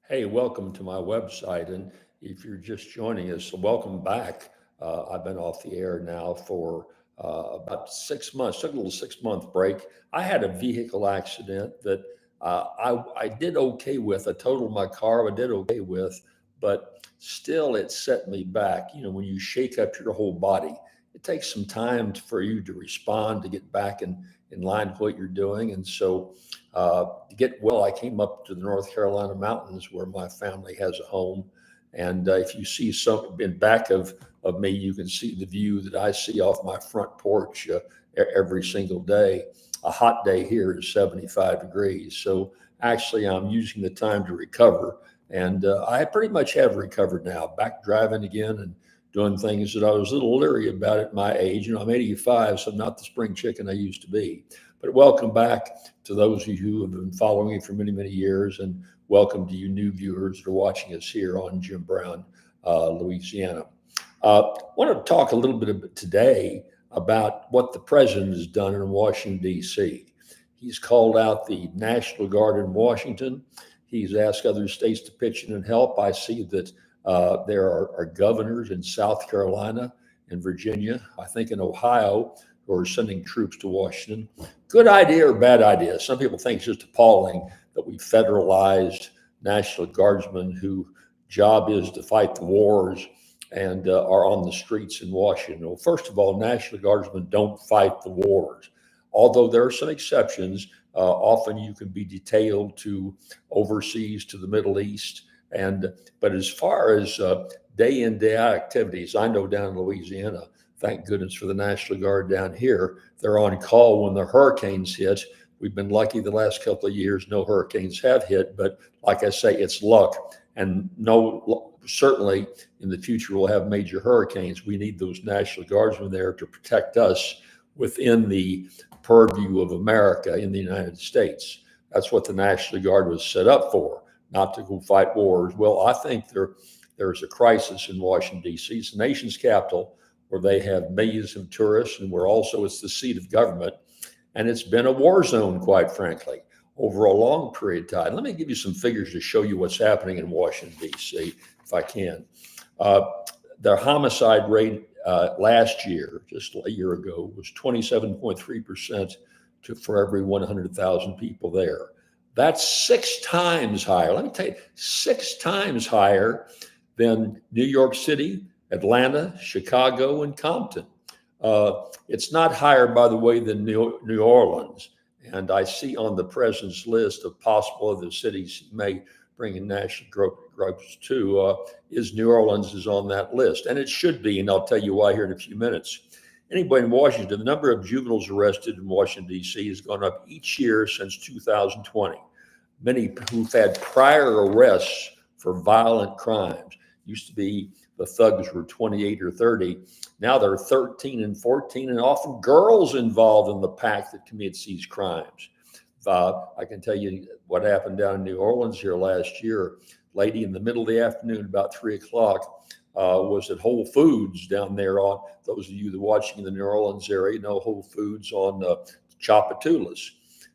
Hey, welcome to my website. And if you're just joining us, welcome back. I've been off the air now for about 6 months, took a little 6 month break. I had a vehicle accident that I did okay with. I totaled my car, I did okay with, but still it set me back. You know, when you shake up your whole body, it takes some time for you to respond, to get back in line with what you're doing. And so to get well, I came up to the North Carolina mountains where my family has a home. And if you see some in back of me, you can see the view that I see off my front porch every single day. A hot day here is 75 degrees. So actually, I'm using the time to recover. And I pretty much have recovered now, back driving again and doing things that I was a little leery about at my age. You know, I'm 85, so I'm not the spring chicken I used to be. But welcome back to those of you who have been following me for many, many years, and welcome to you new viewers that are watching us here on Jim Brown, Louisiana. I want to talk a little bit today about what the president has done in Washington, D.C. He's called out the National Guard in Washington. He's asked other states to pitch in and help. I see that there are governors in South Carolina and Virginia, I think in Ohio, who are sending troops to Washington. Good idea or bad idea? Some people think it's just appalling that we federalized National Guardsmen whose job is to fight the wars and are on the streets in Washington. Well, first of all, National Guardsmen don't fight the wars. Although there are some exceptions, often you can be detailed to overseas, to the Middle East. But as far as day in, day out activities, I know down in Louisiana, thank goodness for the National Guard down here. They're on call when the hurricanes hit. We've been lucky the last couple of years, no hurricanes have hit, but like I say, it's luck. And no, certainly in the future, we'll have major hurricanes. We need those National Guardsmen there to protect us within the purview of America in the United States. That's what the National Guard was set up for, not to go fight wars. Well, I think there's a crisis in Washington, D.C. It's the nation's capital, where they have millions of tourists and where also it's the seat of government. And it's been a war zone, quite frankly, over a long period of time. Let me give you some figures to show you what's happening in Washington, D.C., if I can. Their homicide rate last year, just a year ago, was 27.3% for every 100,000 people there. That's 6 times higher. Let me tell you, 6 times higher than New York City, Atlanta, Chicago, and Compton. It's not higher, by the way, than New Orleans. And I see on the president's list of possible other cities he may bring in national groups to, is New Orleans is on that list. And it should be, and I'll tell you why here in a few minutes. Anyway, in Washington, the number of juveniles arrested in Washington, D.C. has gone up each year since 2020. Many who've had prior arrests for violent crimes. Used to be the thugs were 28 or 30. Now they're 13 and 14, and often girls involved in the pack that commits these crimes. I can tell you what happened down in New Orleans here last year. Lady in the middle of the afternoon, about 3 o'clock, was at Whole Foods down there on, those of you that are watching in the New Orleans area know Whole Foods on Tchoupitoulas.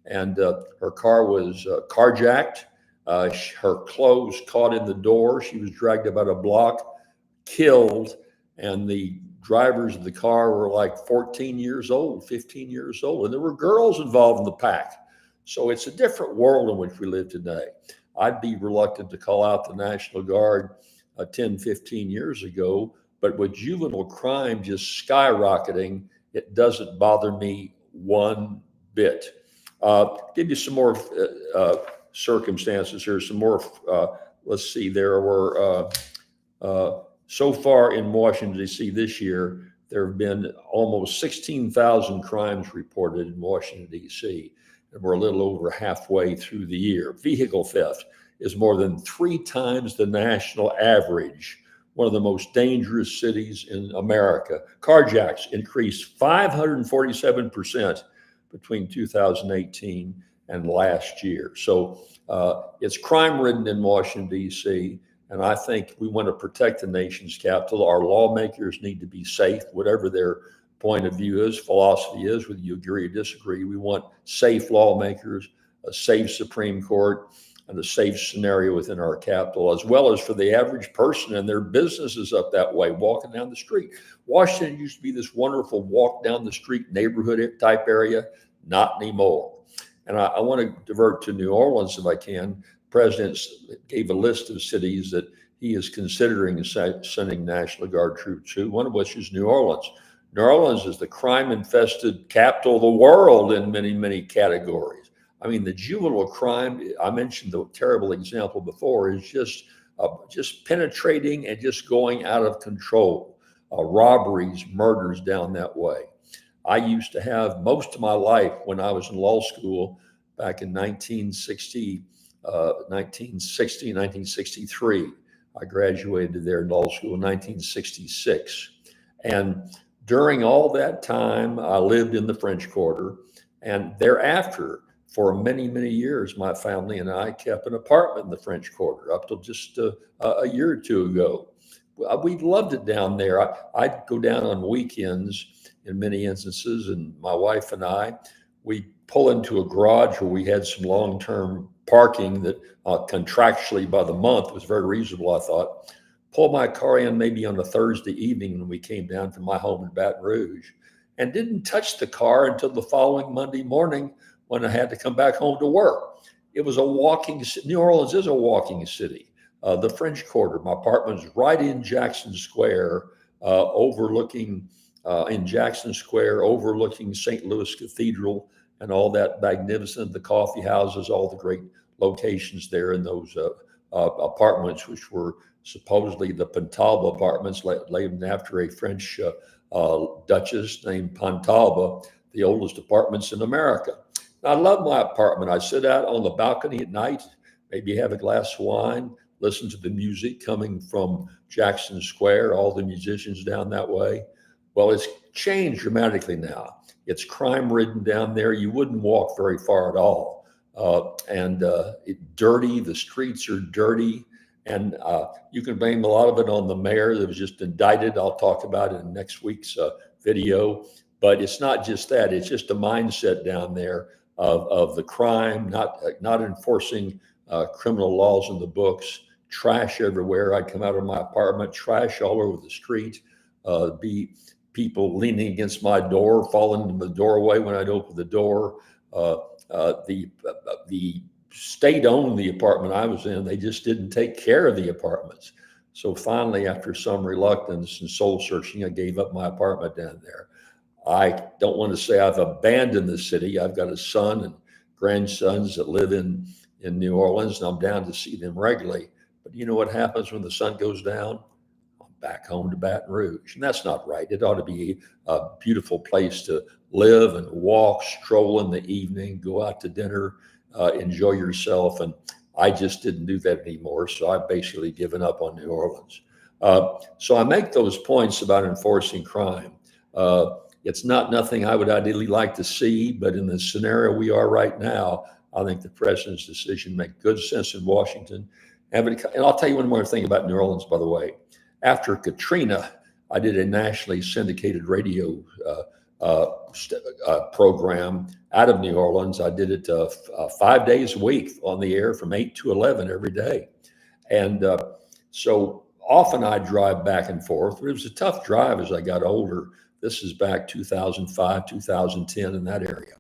And her car was carjacked. Her clothes caught in the door. She was dragged about a block, killed, and the drivers of the car were like 14 years old, 15 years old, and there were girls involved in the pack. So it's a different world in which we live today. I'd be reluctant to call out the National Guard 10, 15 years ago, but with juvenile crime just skyrocketing, it doesn't bother me one bit. Give you some more circumstances here, some more, let's see, there were, so far in Washington, D.C. this year, there have been almost 16,000 crimes reported in Washington, D.C., and we're a little over halfway through the year. Vehicle theft is more than 3 times the national average, one of the most dangerous cities in America. Carjacks increased 547% between 2018 and last year. So it's crime-ridden in Washington, D.C., and I think we want to protect the nation's capital. Our lawmakers need to be safe, whatever their point of view is, philosophy is, whether you agree or disagree. We want safe lawmakers, a safe Supreme Court. and a safe scenario within our capital, as well as for the average person and their businesses up that way, walking down the street. Washington used to be this wonderful walk down the street neighborhood type area, not anymore. And I want to divert to New Orleans if I can. President gave a list of cities that he is considering sending National Guard troops to, one of which is New Orleans. New Orleans is the crime-infested capital of the world in many, many categories. I mean, the juvenile crime, I mentioned the terrible example before, is just penetrating and just going out of control. Robberies, murders down that way. I used to have most of my life when I was in law school back in 1963. I graduated there in law school in 1966. And during all that time, I lived in the French Quarter. And thereafter, for many, many years, my family and I kept an apartment in the French Quarter up till just a year or two ago. We loved it down there. I'd go down on weekends in many instances, and my wife and we pull into a garage where we had some long-term parking that contractually by the month was very reasonable, I thought. Pull my car in maybe on a Thursday evening when we came down from my home in Baton Rouge, and didn't touch the car until the following Monday morning when I had to come back home to work. It was a walking, New Orleans is a walking city. The French Quarter, my apartment was right in Jackson Square, overlooking St. Louis Cathedral and all that magnificent, the coffee houses, all the great locations there in those apartments, which were supposedly the Pontalba apartments, named after a French duchess named Pontalba, the oldest apartments in America. I love my apartment. I sit out on the balcony at night, maybe have a glass of wine, listen to the music coming from Jackson Square, all the musicians down that way. Well, it's changed dramatically now. It's crime-ridden down there. You wouldn't walk very far at all. It's dirty. The streets are dirty. And you can blame a lot of it on the mayor that was just indicted. I'll talk about it in next week's video. But it's not just that. It's just a mindset down there of the crime, not enforcing criminal laws in the books, trash everywhere. I'd come out of my apartment, trash all over the street, be people leaning against my door, falling into the doorway when I'd open the door. The state owned the apartment I was in. They just didn't take care of the apartments. So finally, after some reluctance and soul searching, I gave up my apartment down there. I don't want to say I've abandoned the city. I've got a son and grandsons that live in New Orleans, and I'm down to see them regularly. But you know what happens when the sun goes down? I'm back home to Baton Rouge. And that's not right. It ought to be a beautiful place to live and walk, stroll in the evening, go out to dinner, enjoy yourself. And I just didn't do that anymore. So I've basically given up on New Orleans. So I make those points about enforcing crime. It's nothing I would ideally like to see, but in the scenario we are right now, I think the president's decision made good sense in Washington. And I'll tell you one more thing about New Orleans, by the way. After Katrina, I did a nationally syndicated radio program out of New Orleans. I did it 5 days a week on the air from 8 to 11 every day. And so often I drive back and forth. It was a tough drive as I got older. This is back 2005, 2010 in that area.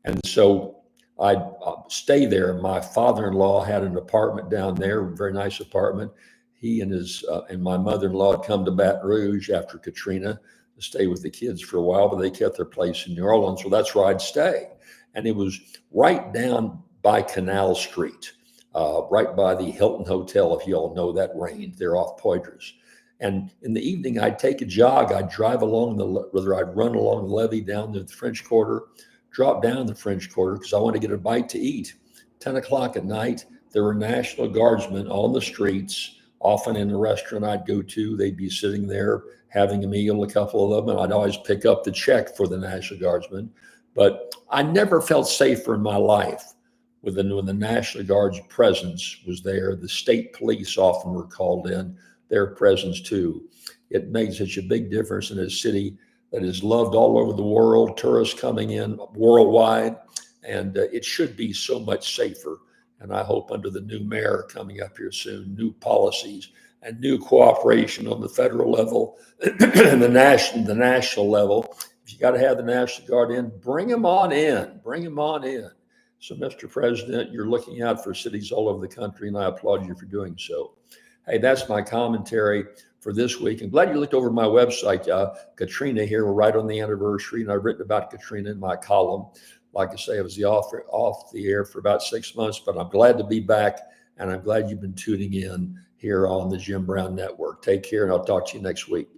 And so I'd stay there. My father-in-law had an apartment down there, a very nice apartment. He and my mother-in-law had come to Baton Rouge after Katrina to stay with the kids for a while, but they kept their place in New Orleans. So that's where I'd stay. And it was right down by Canal Street, right by the Hilton Hotel, if you all know that range. They're off Poydras. And in the evening, I'd take a jog. I'd drive along I'd run along the levee down to the French Quarter, drop down the French Quarter because I want to get a bite to eat. 10 o'clock at night, there were National Guardsmen on the streets, often in the restaurant I'd go to. They'd be sitting there having a meal, a couple of them, and I'd always pick up the check for the National Guardsmen. But I never felt safer in my life when the National Guard's presence was there. The state police often were called in, their presence too. It made such a big difference in a city that is loved all over the world, tourists coming in worldwide, and it should be so much safer. And I hope under the new mayor coming up here soon, new policies and new cooperation on the federal level and the national level. If you got to have the National Guard in, bring them on in. Bring them on in. So, Mr. President, you're looking out for cities all over the country, and I applaud you for doing so. Hey, that's my commentary for this week. I'm glad you looked over my website. Katrina here, we're right on the anniversary, and I've written about Katrina in my column. Like I say, I was off the air for about 6 months, but I'm glad to be back, and I'm glad you've been tuning in here on the Jim Brown Network. Take care, and I'll talk to you next week.